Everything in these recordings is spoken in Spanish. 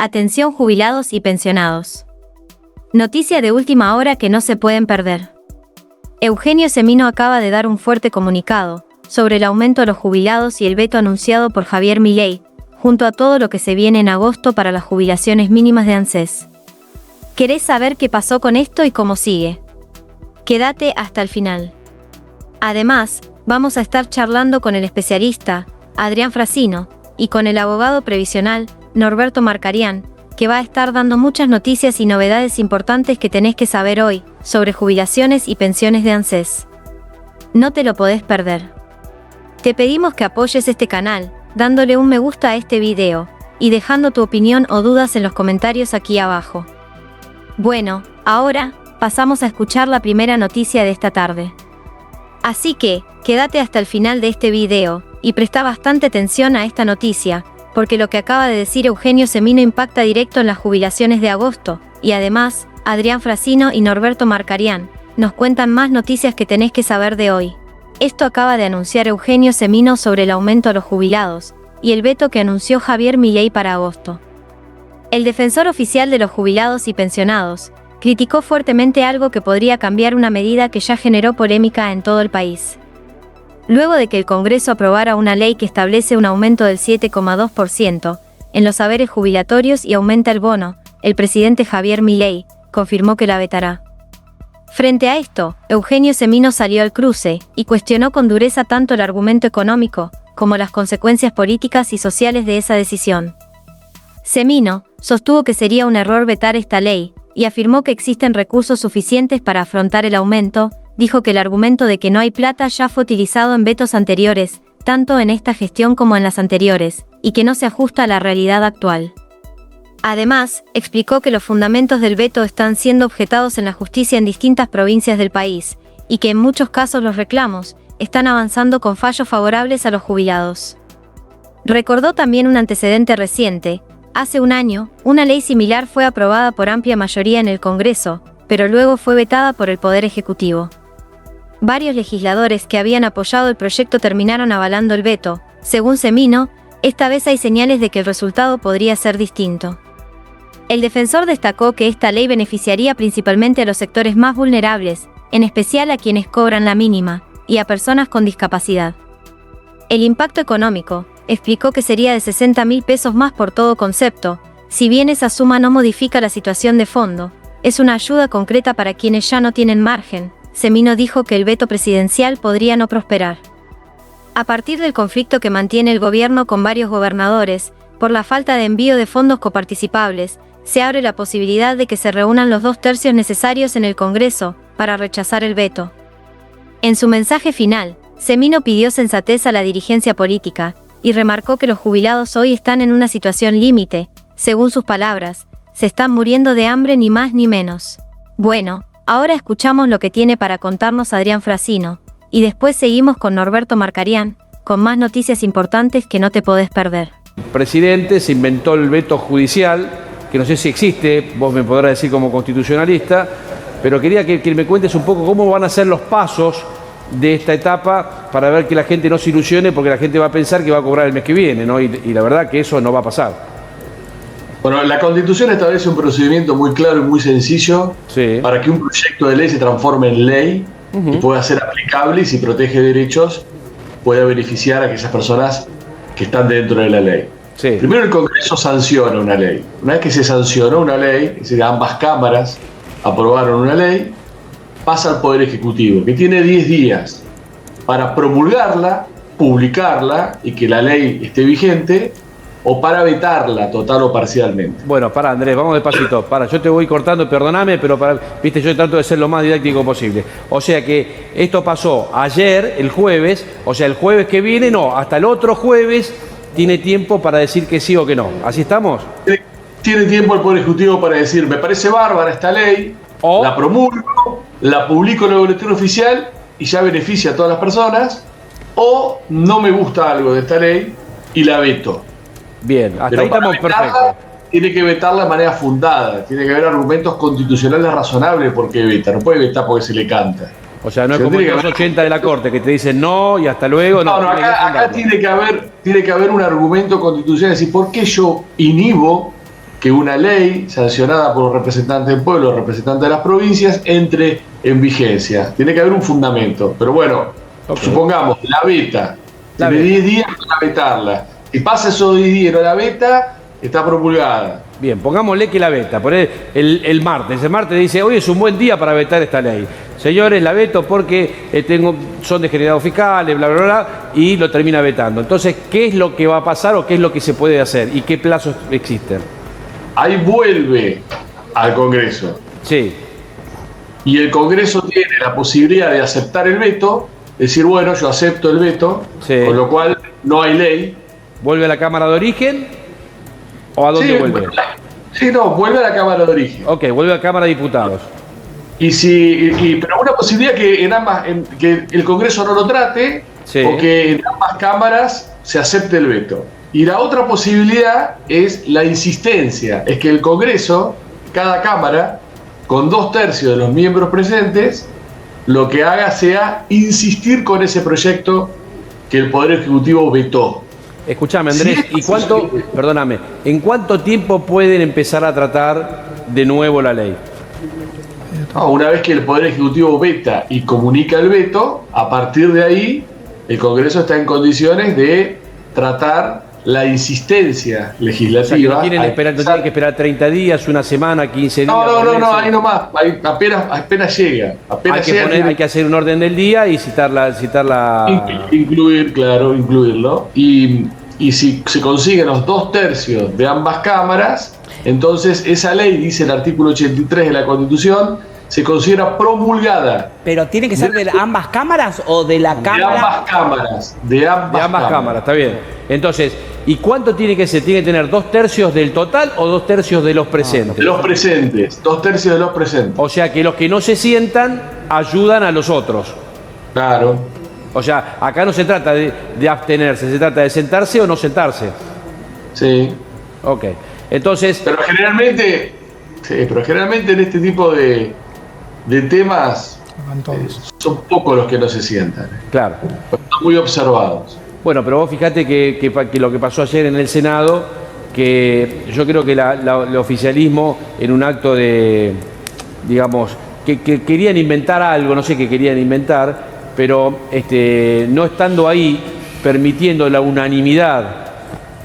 Atención jubilados y pensionados. Noticia de última hora que no se pueden perder. Eugenio Semino acaba de dar un fuerte comunicado sobre el aumento a los jubilados y el veto anunciado por Javier Milei, junto a todo lo que se viene en agosto para las jubilaciones mínimas de ANSES. ¿Querés saber qué pasó con esto y cómo sigue? Quédate hasta el final. Además, vamos a estar charlando con el especialista, Adrián Frasino, y con el abogado previsional, Norberto Marcarián, que va a estar dando muchas noticias y novedades importantes que tenés que saber hoy, sobre jubilaciones y pensiones de ANSES. No te lo podés perder. Te pedimos que apoyes este canal, dándole un me gusta a este video, y dejando tu opinión o dudas en los comentarios aquí abajo. Bueno, ahora, pasamos a escuchar la primera noticia de esta tarde. Así que, quédate hasta el final de este video, y presta bastante atención a esta noticia, porque lo que acaba de decir Eugenio Semino impacta directo en las jubilaciones de agosto, y además, Adrián Frasino y Norberto Marcarián nos cuentan más noticias que tenés que saber de hoy. Esto acaba de anunciar Eugenio Semino sobre el aumento a los jubilados, y el veto que anunció Javier Milei para agosto. El defensor oficial de los jubilados y pensionados criticó fuertemente algo que podría cambiar una medida que ya generó polémica en todo el país. Luego de que el Congreso aprobara una ley que establece un aumento del 7,2% en los haberes jubilatorios y aumenta el bono, el presidente Javier Milei confirmó que la vetará. Frente a esto, Eugenio Semino salió al cruce y cuestionó con dureza tanto el argumento económico como las consecuencias políticas y sociales de esa decisión. Semino sostuvo que sería un error vetar esta ley y afirmó que existen recursos suficientes para afrontar el aumento. Dijo que el argumento de que no hay plata ya fue utilizado en vetos anteriores, tanto en esta gestión como en las anteriores, y que no se ajusta a la realidad actual. Además, explicó que los fundamentos del veto están siendo objetados en la justicia en distintas provincias del país, y que en muchos casos los reclamos están avanzando con fallos favorables a los jubilados. Recordó también un antecedente reciente. Hace un año, una ley similar fue aprobada por amplia mayoría en el Congreso, pero luego fue vetada por el Poder Ejecutivo. Varios legisladores que habían apoyado el proyecto terminaron avalando el veto. Según Semino, esta vez hay señales de que el resultado podría ser distinto. El defensor destacó que esta ley beneficiaría principalmente a los sectores más vulnerables, en especial a quienes cobran la mínima, y a personas con discapacidad. El impacto económico, explicó que sería de 60.000 pesos más por todo concepto. Si bien esa suma no modifica la situación de fondo, es una ayuda concreta para quienes ya no tienen margen. Semino dijo que el veto presidencial podría no prosperar. A partir del conflicto que mantiene el gobierno con varios gobernadores, por la falta de envío de fondos coparticipables, se abre la posibilidad de que se reúnan los 2/3 necesarios en el Congreso para rechazar el veto. En su mensaje final, Semino pidió sensatez a la dirigencia política, y remarcó que los jubilados hoy están en una situación límite. Según sus palabras, se están muriendo de hambre ni más ni menos. Bueno, ahora escuchamos lo que tiene para contarnos Adrián Frasino, y después seguimos con Norberto Marcarián, con más noticias importantes que no te podés perder. El presidente se inventó el veto judicial, que no sé si existe, vos me podrás decir como constitucionalista, pero quería que me cuentes un poco cómo van a ser los pasos de esta etapa para ver que la gente no se ilusione, porque la gente va a pensar que va a cobrar el mes que viene, ¿no? Y la verdad que eso no va a pasar. Bueno, la Constitución establece un procedimiento muy claro y muy sencillo para que un proyecto de ley se transforme en ley y pueda ser aplicable, y si protege derechos pueda beneficiar a aquellas personas que están dentro de la ley. Primero el Congreso sanciona una ley. Una vez que se sancionó una ley, es decir, ambas cámaras aprobaron una ley, pasa al Poder Ejecutivo, que tiene 10 días para promulgarla, publicarla y que la ley esté vigente, o para vetarla total o parcialmente. Bueno, pará, Andrés, vamos despacito. Yo te voy cortando, perdóname, pero viste, yo trato de ser lo más didáctico posible. O sea que esto pasó ayer, el jueves, o sea, el jueves que viene, no, hasta el otro jueves tiene tiempo para decir que sí o que no. ¿Así estamos? Tiene tiempo el Poder Ejecutivo para decir, me parece bárbara esta ley, la promulgo, la publico en el boletín oficial y ya beneficia a todas las personas, o no me gusta algo de esta ley y la veto. Bien, hasta ahí estamos perfectos. Tiene que vetarla de manera fundada, tiene que haber argumentos constitucionales razonables por qué veta, no puede vetar porque se le canta. O sea, no es como los 80 de la Corte, que te dicen no y hasta luego. No, acá tiene que haber un argumento constitucional, es decir, ¿por qué yo inhibo que una ley sancionada por los representantes del pueblo, los representantes de las provincias, entre en vigencia. Tiene que haber un fundamento. Pero bueno, supongamos, la veta. Tiene 10 días para vetarla. Si pasa esos 10 días y no la veta, está promulgada. Bien, pongámosle que la veta. Poner el martes. El martes dice, hoy es un buen día para vetar esta ley. Señores, la veto porque son degenerados fiscales, bla, bla, bla, y lo termina vetando. Entonces, ¿qué es lo que va a pasar o qué es lo que se puede hacer? ¿Y qué plazos existen? Ahí vuelve al Congreso. Sí. Y el Congreso tiene la posibilidad de aceptar el veto, decir, bueno, yo acepto el veto, sí, con lo cual no hay ley. ¿Vuelve a la Cámara de Origen? ¿O a dónde vuelve? Sí, no, vuelve a la Cámara de Origen. Ok, vuelve a la Cámara de Diputados. Pero una posibilidad que el Congreso no lo trate, sí, o que en ambas cámaras se acepte el veto. Y la otra posibilidad es la insistencia, es que el Congreso, cada cámara, con 2/3 de los miembros presentes, lo que haga sea insistir con ese proyecto que el Poder Ejecutivo vetó. Escuchame, Andrés, ¿y cuánto, perdóname, en cuánto tiempo pueden empezar a tratar de nuevo la ley? No, una vez que el Poder Ejecutivo veta y comunica el veto, a partir de ahí el Congreso está en condiciones de tratar la insistencia legislativa. O sea, que no tienen que esperar 30 días, una semana, 15 días. No, ahí nomás, apenas llega. Hay que hacer un orden del día y citarla. Incluirlo. Y si se consiguen los 2/3 de ambas cámaras, entonces esa ley, dice el artículo 83 de la Constitución, se considera promulgada. ¿Pero tiene que ser de ambas cámaras o de la Cámara? De ambas cámaras, está bien. Entonces, ¿y cuánto tiene que ser? ¿Tiene que tener 2/3 del total o 2/3 de los presentes? De los presentes, 2/3 de los presentes. O sea que los que no se sientan ayudan a los otros. Claro. O sea, acá no se trata de abstenerse, se trata de sentarse o no sentarse. Sí. Ok. Entonces. Pero generalmente en este tipo de temas son pocos los que no se sientan. Claro. Están muy observados. Bueno, pero vos fijate que lo que pasó ayer en el Senado, que yo creo que el oficialismo, en un acto de, digamos, que querían inventar algo, no sé qué querían inventar, pero no estando ahí, permitiendo la unanimidad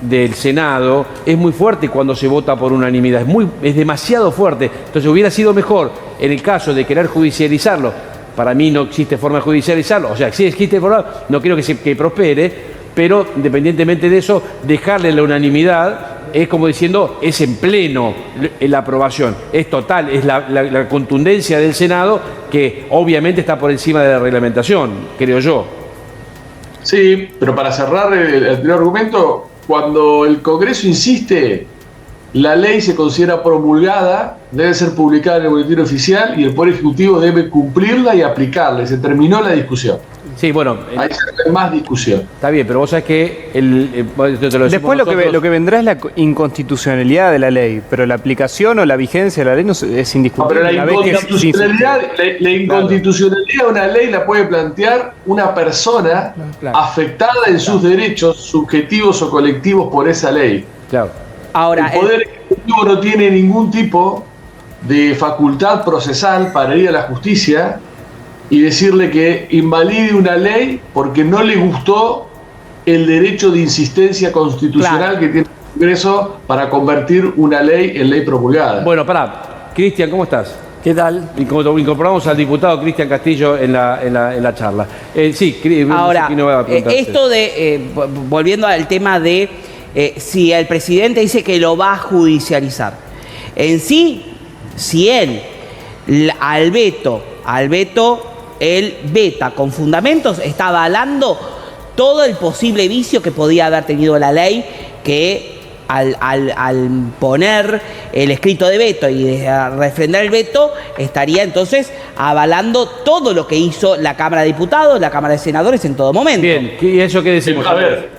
del Senado, es muy fuerte cuando se vota por unanimidad, es demasiado fuerte. Entonces hubiera sido mejor, en el caso de querer judicializarlo, para mí no existe forma de judicializarlo, o sea, sí existe forma, no quiero que prospere, pero independientemente de eso, dejarle la unanimidad es como diciendo, es en pleno la aprobación, es total, es la contundencia del Senado que obviamente está por encima de la reglamentación, creo yo. Sí, pero para cerrar el anterior argumento, cuando el Congreso insiste, la ley se considera promulgada, debe ser publicada en el boletín oficial y el Poder Ejecutivo debe cumplirla y aplicarla. Y se terminó la discusión. Sí, bueno. Ahí se más discusión. Está bien, pero vos sabés que después lo que vendrá es la inconstitucionalidad de la ley, pero la aplicación o la vigencia de la ley no es indiscutible. No, pero la inconstitucionalidad de una ley la puede plantear una persona afectada en sus derechos subjetivos o colectivos por esa ley. Claro. Ahora, el Poder Ejecutivo no tiene ningún tipo de facultad procesal para ir a la justicia y decirle que invalide una ley porque no le gustó el derecho de insistencia constitucional que tiene el Congreso para convertir una ley en ley promulgada. Bueno, pará. Cristian, ¿cómo estás? ¿Qué tal? Incorporamos al diputado Cristian Castillo en la charla. Ahora, esto de, volviendo al tema de si el presidente dice que lo va a judicializar. En sí, si él al veto, él veta con fundamentos, está avalando todo el posible vicio que podía haber tenido la ley, que al poner el escrito de veto y refrendar el veto, estaría entonces avalando todo lo que hizo la Cámara de Diputados, la Cámara de Senadores en todo momento. Bien, ¿y eso qué decimos? A ver,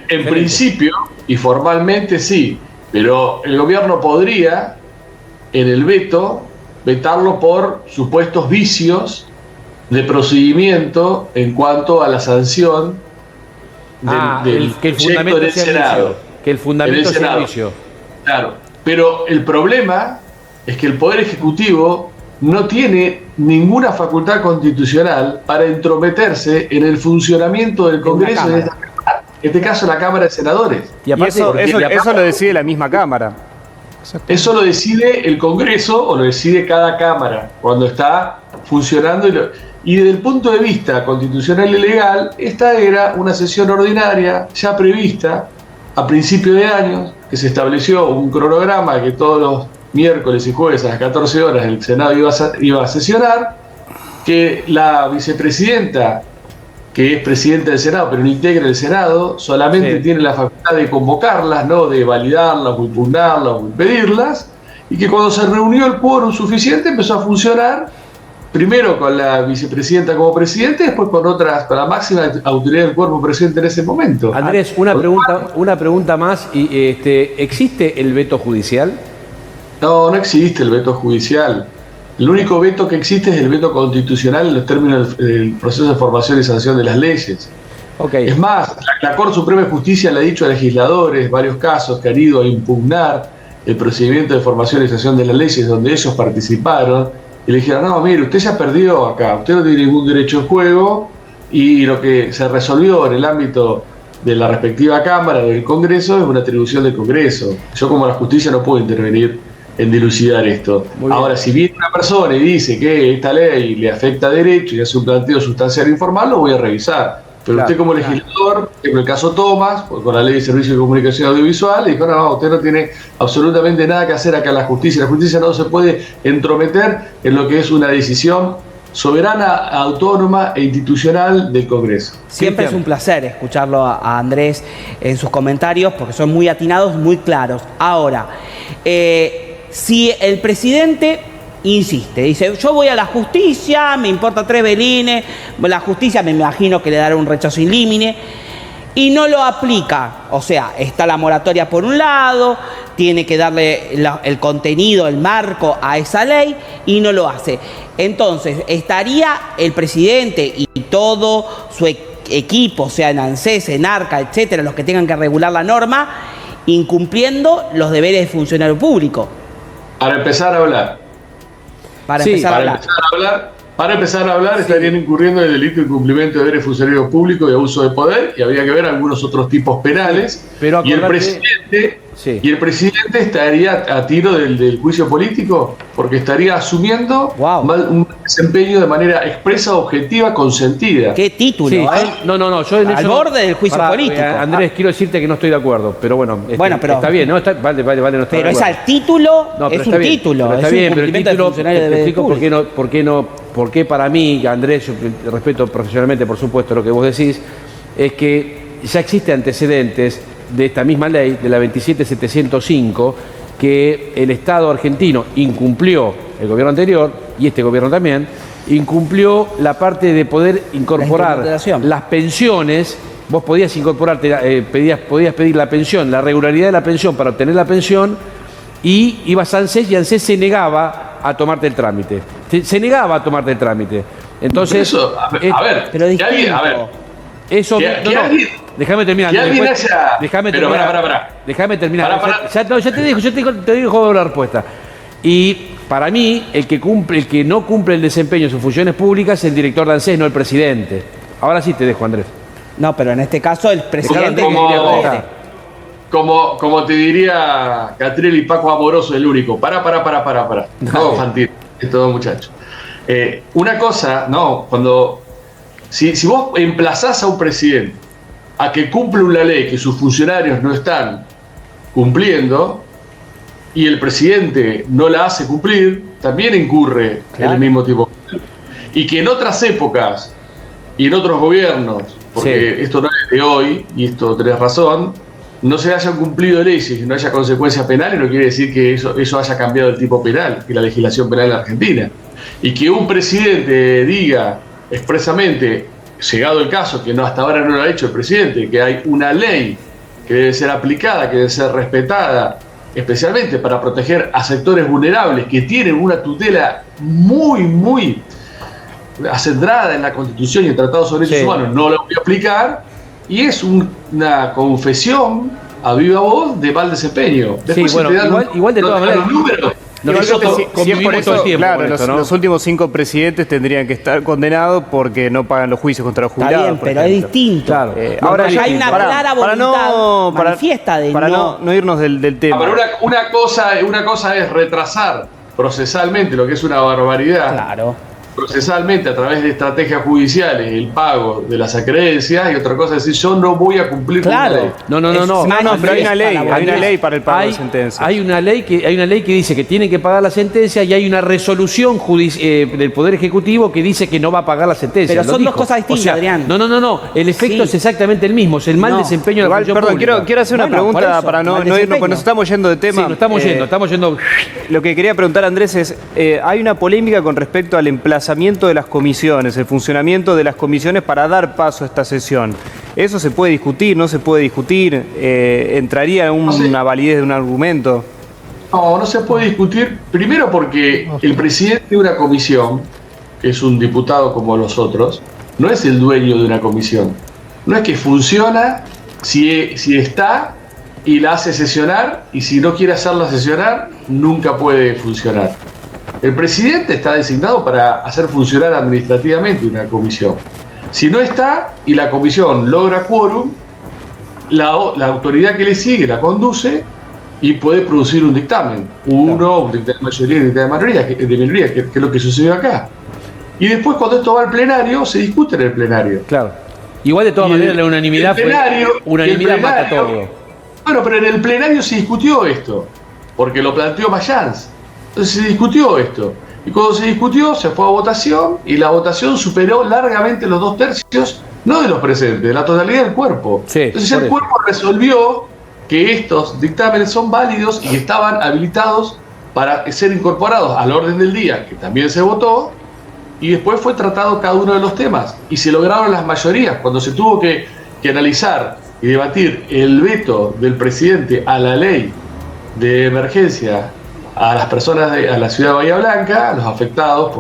en principio y formalmente sí, pero el gobierno podría, en el veto, vetarlo por supuestos vicios de procedimiento en cuanto a la sanción del que el fundamento del sea Senado. Que el fundamento sea vicio. Claro. Pero el problema es que el Poder Ejecutivo no tiene ninguna facultad constitucional para entrometerse en el funcionamiento del Congreso, en este caso la Cámara de Senadores. Y eso lo decide la misma Cámara. Eso lo decide el Congreso o lo decide cada Cámara cuando está funcionando. Y desde el punto de vista constitucional y legal, esta era una sesión ordinaria ya prevista a principios de año, que se estableció un cronograma que todos los miércoles y jueves a las 14 horas el Senado iba a sesionar, que la vicepresidenta, que es presidenta del Senado, pero no integra el Senado, solamente tiene la facultad de convocarlas, no de validarlas o impugnarlas o impedirlas, y que cuando se reunió el quórum suficiente empezó a funcionar, primero con la vicepresidenta como presidente, después con la máxima autoridad del cuerpo presente en ese momento. Andrés, una pregunta más. ¿Existe el veto judicial? No existe el veto judicial. El único veto que existe es el veto constitucional en los términos del proceso de formación y sanción de las leyes. Okay. Es más, la Corte Suprema de Justicia le ha dicho a legisladores varios casos que han ido a impugnar el procedimiento de formación y sanción de las leyes donde ellos participaron, y le dijeron, no, mire, usted ya perdió acá, usted no tiene ningún derecho en juego, y lo que se resolvió en el ámbito de la respectiva Cámara del Congreso es una atribución del Congreso. Yo como la justicia no puedo intervenir en dilucidar esto. Ahora, si viene una persona y dice que esta ley le afecta a derecho y hace un planteo sustancial informal, lo voy a revisar. Pero usted como legislador, en el caso Tomás, con la Ley de Servicios de Comunicación Audiovisual, dijo, no, usted no tiene absolutamente nada que hacer acá en la justicia. La justicia no se puede entrometer en lo que es una decisión soberana, autónoma e institucional del Congreso. Siempre es un placer escucharlo a Andrés en sus comentarios, porque son muy atinados, muy claros. Ahora, si el presidente insiste, dice, yo voy a la justicia, me importa 3 velines, la justicia me imagino que le dará un rechazo in limine, y no lo aplica, o sea, está la moratoria por un lado, tiene que darle el contenido, el marco a esa ley, y no lo hace. Entonces, estaría el presidente y todo su equipo, sea en ANSES, en ARCA, etcétera, los que tengan que regular la norma, incumpliendo los deberes de funcionario público. Para empezar a hablar. Para empezar a hablar, estarían incurriendo en el delito de incumplimiento de deberes funcionarios públicos y abuso de poder, y habría que ver algunos otros tipos penales. Pero y el presidente estaría a tiro del juicio político, porque estaría asumiendo un desempeño de manera expresa, objetiva, consentida. ¿Qué título? Sí. Yo en al borde del juicio político. Andrés, quiero decirte que no estoy de acuerdo, pero bueno, pero está bien, ¿no? Vale, no está. Pero es al título, no, es un título. Pero está bien, pero el título, te explico por qué para mí, Andrés, yo respeto profesionalmente, por supuesto, lo que vos decís, es que ya existe antecedentes de esta misma ley, de la 27705, que el Estado argentino incumplió, el gobierno anterior, y este gobierno también, incumplió la parte de poder incorporar las pensiones. Vos podías incorporarte, podías pedir la pensión, la regularidad de la pensión para obtener la pensión, y ibas a ANSES y ANSES se negaba a tomarte el trámite. Se negaba a tomarte el trámite. Entonces, eso, eso déjame terminar. Déjame terminar. Ya te digo la respuesta. Y para mí, el que no cumple el desempeño de sus funciones públicas es el director de ANSES, no el presidente. Ahora sí te dejo, Andrés. No, pero en este caso el presidente... Como te diría Catriel y Paco Amoroso, el único. Para. No, infantil, es todo muchacho. Una cosa, si vos emplazás a un presidente a que cumpla una ley que sus funcionarios no están cumpliendo y el presidente no la hace cumplir, también incurre en el mismo tipo. Y que en otras épocas y en otros gobiernos, porque esto no es de hoy, y esto tenés razón, no se hayan cumplido leyes y no haya consecuencias penales, no quiere decir que eso haya cambiado el tipo penal, que la legislación penal en Argentina. Y que un presidente diga expresamente, llegado el caso, que hasta ahora no lo ha hecho el presidente, que hay una ley que debe ser aplicada, que debe ser respetada, especialmente para proteger a sectores vulnerables que tienen una tutela muy acendrada en la Constitución y en Tratados sobre Derechos Humanos, no la voy a aplicar, y es una confesión a viva voz de mal desempeño. Después sí, bueno, igual de todas maneras. Los números. Si es por eso, claro, los últimos 5 presidentes tendrían que estar condenados porque no pagan los juicios contra los jubilados. Está bien, pero es distinto. Claro. Ahora hay una clara voluntad manifiesta de para no irnos del tema. Pero una cosa es retrasar procesalmente, lo que es una barbaridad. Claro. Procesalmente a través de estrategias judiciales el pago de las acreencias, y otra cosa es decir, yo no voy a cumplir con la ley. No, pero hay una ley para el pago de sentencias. Hay una ley que dice que tienen que pagar la sentencia, y hay una resolución del Poder Ejecutivo que dice que no va a pagar la sentencia. Pero son dos cosas distintas, Adrián. No. El efecto es exactamente el mismo, es el mal desempeño de la función pública. Quiero hacer una pregunta para no irnos, porque nos estamos yendo de tema. Sí, estamos yendo. Lo que quería preguntar, Andrés, es, hay una polémica con respecto al emplazamiento de las comisiones, el funcionamiento de las comisiones para dar paso a esta sesión. ¿Eso se puede discutir, no se puede discutir? ¿Entraría en una validez de un argumento? No se puede discutir. Primero porque el presidente de una comisión, que es un diputado como los otros, no es el dueño de una comisión. No es que funciona si está y la hace sesionar, y si no quiere hacerla sesionar, nunca puede funcionar. El presidente está designado para hacer funcionar administrativamente una comisión. Si no está y la comisión logra quórum, la autoridad que le sigue la conduce y puede producir un dictamen. Un dictamen de mayoría y un dictamen de minoría, que es lo que sucedió acá. Y después, cuando esto va al plenario, se discute en el plenario. Claro. Igual de todas maneras la unanimidad unanimidad mata todo. Bueno, pero en el plenario se discutió esto, porque lo planteó Mayans. Entonces se discutió esto, y cuando se discutió se fue a votación, y la votación superó largamente los 2/3, no de los presentes, de la totalidad del cuerpo. Sí, entonces el cuerpo resolvió que estos dictámenes son válidos y estaban habilitados para ser incorporados al orden del día, que también se votó, y después fue tratado cada uno de los temas, y se lograron las mayorías. Cuando se tuvo que analizar y debatir el veto del presidente a la ley de emergencia a las personas a la ciudad de Bahía Blanca, a los afectados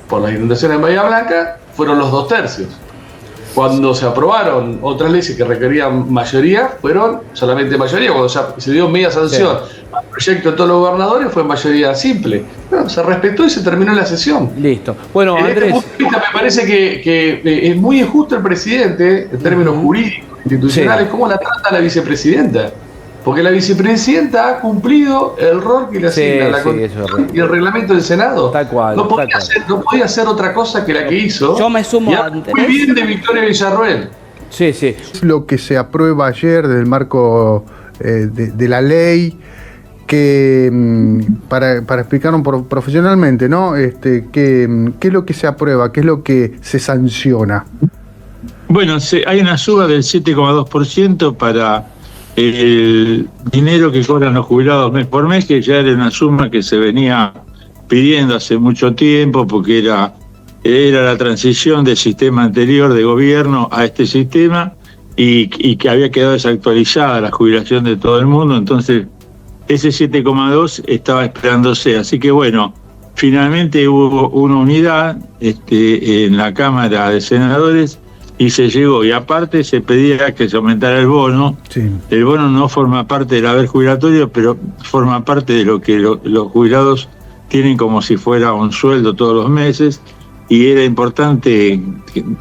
por las inundaciones en Bahía Blanca, fueron los 2/3. Cuando se aprobaron otras leyes que requerían mayoría, fueron solamente mayoría. Cuando se dio media sanción al proyecto de todos los gobernadores, fue mayoría simple. Bueno, se respetó y se terminó la sesión. Listo. Bueno, en Andrés, este punto de vista me parece que es muy injusto el presidente, en términos jurídicos, institucionales, cómo la trata la vicepresidenta. Porque la vicepresidenta ha cumplido el rol que le asigna la Constitución y el reglamento del Senado. Tal cual. No podía hacer otra cosa que la que hizo. Yo me sumo a muy bien de Victoria Villarroel. Sí. Lo que se aprueba ayer del marco de la ley, que para explicarlo profesionalmente, ¿no? ¿Qué es lo que se aprueba? ¿Qué es lo que se sanciona? Bueno, hay una suba del 7,2% para el dinero que cobran los jubilados mes por mes, que ya era una suma que se venía pidiendo hace mucho tiempo, porque era la transición del sistema anterior de gobierno a este sistema, y que había quedado desactualizada la jubilación de todo el mundo. Entonces ese 7,2 estaba esperándose. Así que bueno, finalmente hubo una unidad en la Cámara de Senadores y se llegó, y aparte se pedía que se aumentara el bono. Sí. El bono no forma parte del haber jubilatorio, pero forma parte de lo que los jubilados tienen como si fuera un sueldo todos los meses, y era importante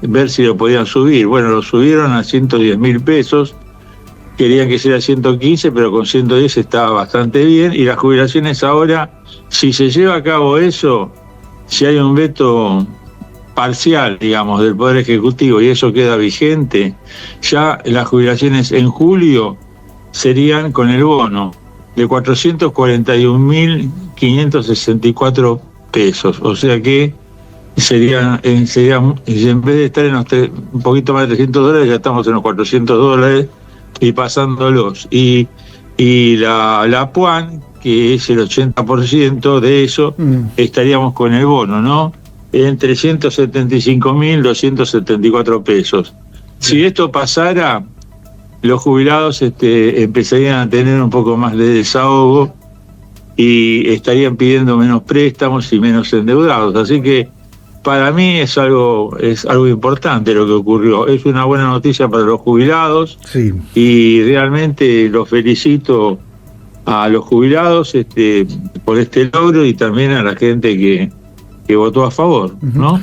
ver si lo podían subir. Bueno, lo subieron a 110.000 pesos, querían que sea 115, pero con 110 estaba bastante bien. Y las jubilaciones ahora, si se lleva a cabo eso, si hay un veto parcial, digamos, del Poder Ejecutivo, y eso queda vigente, ya las jubilaciones en julio serían con el bono de 441.564 pesos. O sea que sería, en vez de estar en un poquito más de $300, ya estamos en los $400 y pasándolos. Y la PUAN, que es el 80% de eso, estaríamos con el bono, ¿no? En 375.274 pesos. Si esto pasara, los jubilados empezarían a tener un poco más de desahogo y estarían pidiendo menos préstamos y menos endeudados. Así que para mí es algo importante lo que ocurrió. Es una buena noticia para los jubilados, sí, y realmente los felicito a los jubilados por este logro, y también a la gente que votó a favor, ¿no?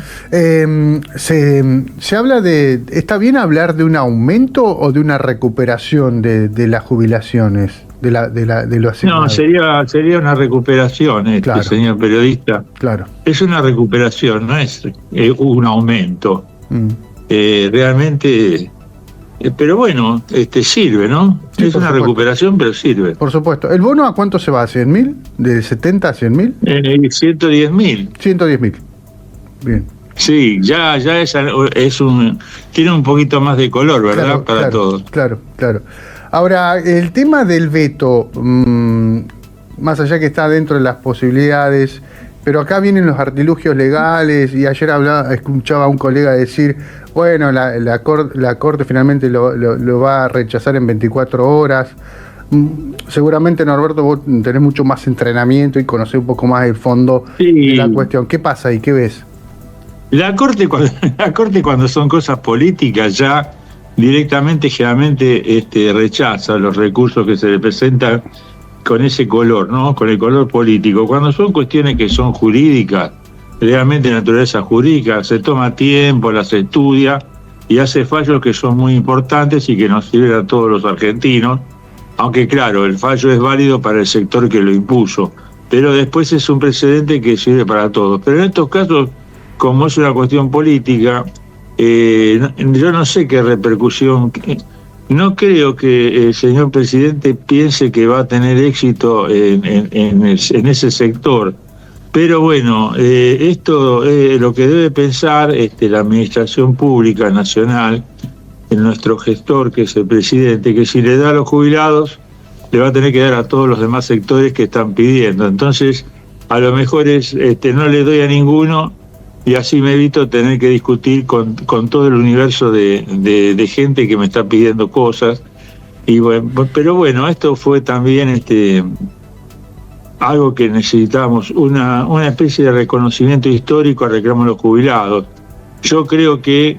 Se habla de... ¿Está bien hablar de un aumento o de una recuperación de las jubilaciones? De lo asignado. No, sería una recuperación, claro, señor periodista. Claro. Es una recuperación, no es un aumento. Realmente... pero bueno, sirve, ¿no? Sí, es una supuesto. Recuperación, pero sirve. Por supuesto. ¿El bono a cuánto se va? ¿A 100.000? ¿De 70 a 100.000? 110.000. 110.000. Bien. Sí, ya tiene un poquito más de color, ¿verdad? Claro, para todos. Claro. Ahora, el tema del veto, más allá que está dentro de las posibilidades, pero acá vienen los artilugios legales, y ayer escuchaba a un colega decir, bueno, la Corte finalmente lo va a rechazar en 24 horas. Seguramente, Norberto, vos tenés mucho más entrenamiento y conocés un poco más el fondo de la cuestión. ¿Qué pasa ahí? ¿Qué ves? La Corte cuando son cosas políticas ya directamente, generalmente rechaza los recursos que se le presentan con ese color, ¿no? Con el color político. Cuando son cuestiones que son jurídicas, realmente de naturaleza jurídica, se toma tiempo, las estudia y hace fallos que son muy importantes y que nos sirven a todos los argentinos, aunque claro, el fallo es válido para el sector que lo impuso, pero después es un precedente que sirve para todos. Pero en estos casos, como es una cuestión política, yo no sé qué repercusión... No creo que el señor presidente piense que va a tener éxito en ese sector. Pero bueno, esto lo que debe pensar la Administración Pública Nacional, nuestro gestor, que es el presidente, que si le da a los jubilados, le va a tener que dar a todos los demás sectores que están pidiendo. Entonces, a lo mejor no le doy a ninguno, y así me evito tener que discutir con todo el universo de gente que me está pidiendo cosas. Y bueno, pero bueno, esto fue también algo que necesitábamos, una especie de reconocimiento histórico al reclamo de los jubilados. Yo creo que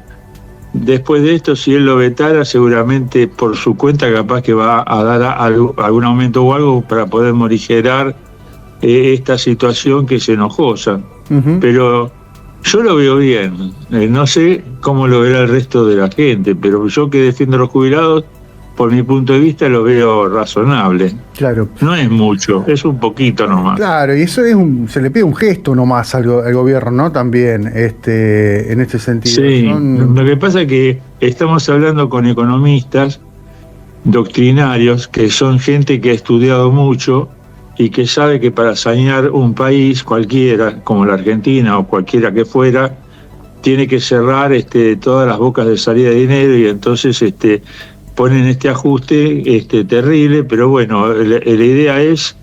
después de esto, si él lo vetara, seguramente por su cuenta capaz que va a dar algún aumento o algo para poder morigerar esta situación que es enojosa. Pero yo lo veo bien, no sé cómo lo verá el resto de la gente, pero yo que defiendo a los jubilados, por mi punto de vista lo veo razonable. Claro. No es mucho, es un poquito nomás. Claro, y eso se le pide un gesto nomás al gobierno, ¿no? También, en este sentido. Sí, lo que pasa es que estamos hablando con economistas doctrinarios, que son gente que ha estudiado mucho y que sabe que para sanear un país cualquiera, como la Argentina o cualquiera que fuera, tiene que cerrar todas las bocas de salida de dinero, y entonces ponen este ajuste terrible, pero bueno, la idea es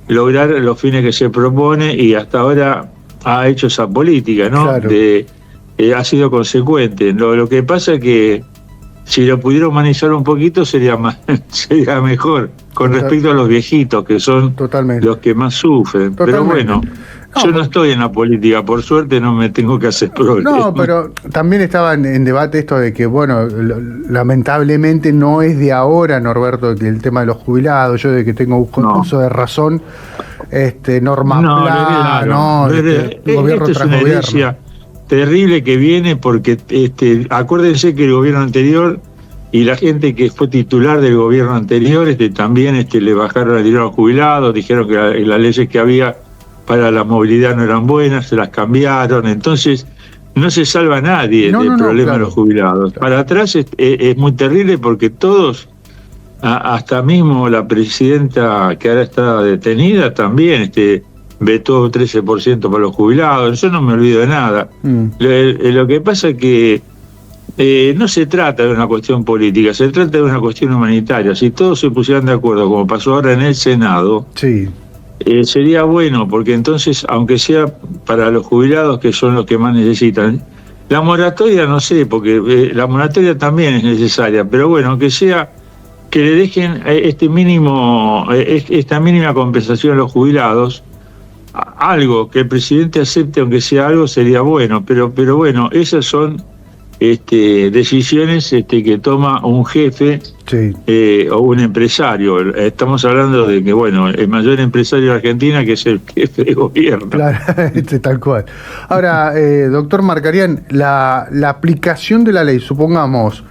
lograr los fines que se propone, y hasta ahora ha hecho esa política, ¿no? Claro. Ha sido consecuente. Lo que pasa es que si lo pudiera humanizar un poquito sería mejor, con respecto a los viejitos, que son los que más sufren. Pero bueno, yo no estoy en la política, por suerte no me tengo que hacer problemas. No, pero también estaba en debate esto de que, bueno, lamentablemente no es de ahora, Norberto, que el tema de los jubilados, yo de que tengo uso de razón, Norma Plan, gobierno tras gobierno. Terrible que viene, porque acuérdense que el gobierno anterior y la gente que fue titular del gobierno anterior también le bajaron el dinero a los jubilados, dijeron que las leyes que había para la movilidad no eran buenas, se las cambiaron, entonces no se salva nadie del problema de los jubilados. Claro. Para atrás es muy terrible, porque todos, hasta mismo la presidenta que ahora está detenida también vetó 13% para los jubilados. Yo no me olvido de nada. Lo que pasa es que no se trata de una cuestión política, se trata de una cuestión humanitaria. Si todos se pusieran de acuerdo, como pasó ahora en el Senado, sería bueno, porque entonces, aunque sea para los jubilados, que son los que más necesitan, la moratoria no sé, porque la moratoria también es necesaria, pero bueno, aunque sea que le dejen esta mínima compensación a los jubilados, algo, que el presidente acepte, aunque sea algo, sería bueno, pero bueno, esas son decisiones que toma un jefe o un empresario. Estamos hablando de que, bueno, el mayor empresario de Argentina, que es el jefe de gobierno. Claro, tal cual. Ahora, doctor Markarian, la aplicación de la ley, supongamos,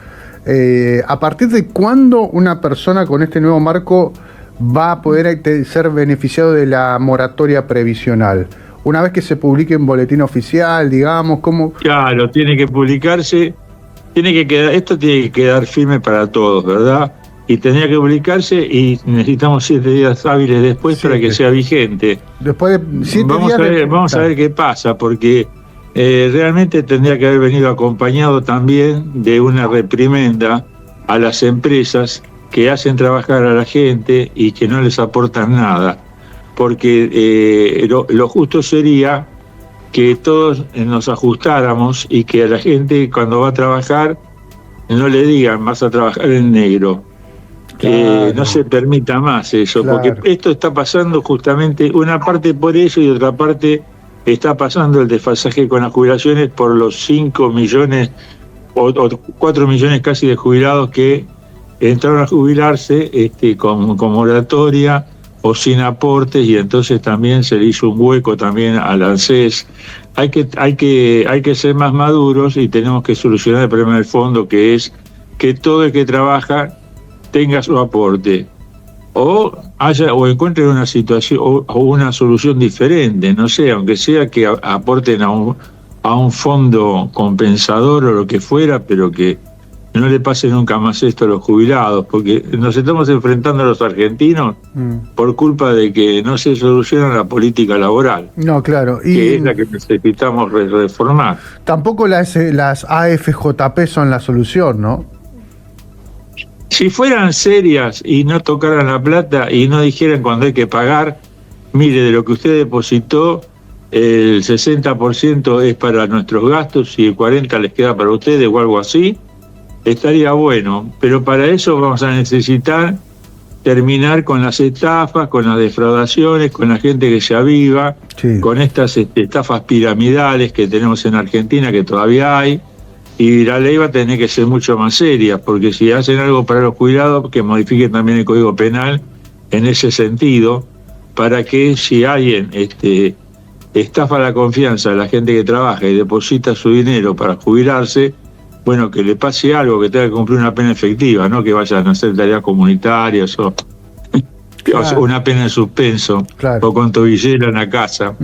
¿a partir de cuándo una persona con este nuevo marco va a poder ser beneficiado de la moratoria previsional? Una vez que se publique en boletín oficial, digamos, ¿cómo? Claro, tiene que publicarse, esto tiene que quedar firme para todos, ¿verdad? Y tendría que publicarse y necesitamos 7 días hábiles después para que sea vigente. Después de 7 días... Vamos a ver qué pasa, porque realmente tendría que haber venido acompañado también de una reprimenda a las empresas que hacen trabajar a la gente y que no les aportan nada. Porque lo justo sería que todos nos ajustáramos y que a la gente cuando va a trabajar no le digan vas a trabajar en negro. Claro. No se permita más eso, claro. Porque esto está pasando justamente una parte por eso y otra parte está pasando el desfasaje con las jubilaciones por los 5 millones o 4 millones casi de jubilados que entraron a jubilarse con moratoria o sin aportes, y entonces también se le hizo un hueco también al ANSES. Hay que ser más maduros y tenemos que solucionar el problema del fondo, que es que todo el que trabaja tenga su aporte o encuentren una situación o una solución diferente, no sé, aunque sea que aporten a un fondo compensador o lo que fuera, pero que no le pase nunca más esto a los jubilados, porque nos estamos enfrentando a los argentinos por culpa de que no se soluciona la política laboral. No, claro. Que es la que necesitamos reformar. Tampoco las AFJP son la solución, ¿no? Si fueran serias y no tocaran la plata y no dijeran cuando hay que pagar, mire, de lo que usted depositó, el 60% es para nuestros gastos y el 40% les queda para ustedes o algo así, estaría bueno, pero para eso vamos a necesitar terminar con las estafas, con las defraudaciones, con la gente que se aviva, con estas estafas piramidales que tenemos en Argentina, que todavía hay, y la ley va a tener que ser mucho más seria, porque si hacen algo para los jubilados, que modifiquen también el Código Penal en ese sentido, para que si alguien estafa la confianza de la gente que trabaja y deposita su dinero para jubilarse, bueno, que le pase algo, que tenga que cumplir una pena efectiva, no que vayan a hacer tareas comunitarias o una pena en suspenso, o con tobillera en la casa.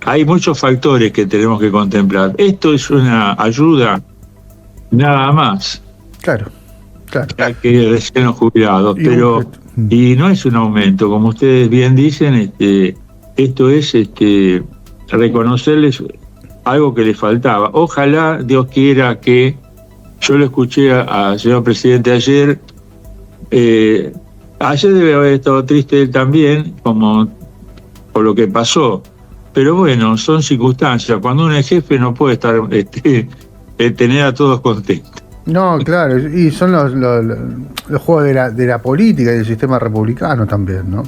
Hay muchos factores que tenemos que contemplar. Esto es una ayuda nada más. Claro. A que recién los jubilados, y no es un aumento, como ustedes bien dicen, esto es reconocerles algo que le faltaba. Ojalá, Dios quiera, que yo lo escuché al señor presidente ayer. Ayer debe haber estado triste él también, como por lo que pasó. Pero bueno, son circunstancias. Cuando uno es jefe no puede estar tener a todos contentos. No, claro, y son los juegos de la política y del sistema republicano también, ¿no?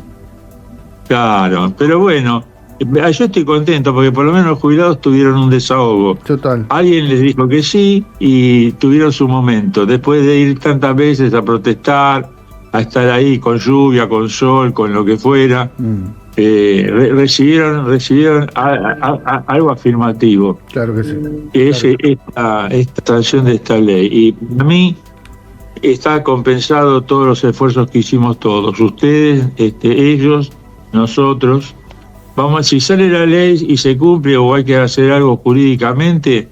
Claro, pero bueno, yo estoy contento porque por lo menos los jubilados tuvieron un desahogo. Total. Alguien les dijo que sí y tuvieron su momento. Después de ir tantas veces a protestar, a estar ahí con lluvia, con sol, con lo que fuera, recibieron algo afirmativo. Claro que sí. Que es esta sanción de esta ley. Y para mí está compensado todos los esfuerzos que hicimos todos. Ustedes, ellos, nosotros. Vamos, si sale la ley y se cumple o hay que hacer algo jurídicamente,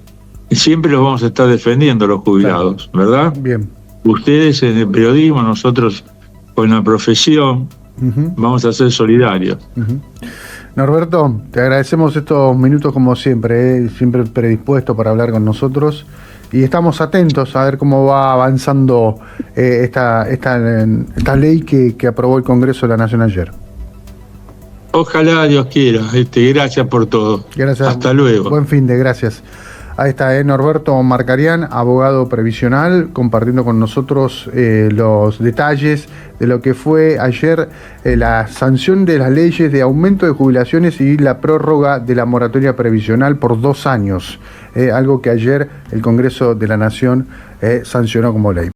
siempre los vamos a estar defendiendo los jubilados, ¿verdad? Bien. Ustedes en el periodismo, nosotros con la profesión, vamos a ser solidarios. Norberto, te agradecemos estos minutos como siempre, siempre predispuesto para hablar con nosotros, y estamos atentos a ver cómo va avanzando esta ley que aprobó el Congreso de la Nación ayer. Ojalá Dios quiera. Gracias por todo. Gracias. Hasta luego. Buen fin de, gracias. Ahí está, Norberto Marcarián, abogado previsional, compartiendo con nosotros los detalles de lo que fue ayer la sanción de las leyes de aumento de jubilaciones y la prórroga de la moratoria previsional por 2 años, algo que ayer el Congreso de la Nación sancionó como ley.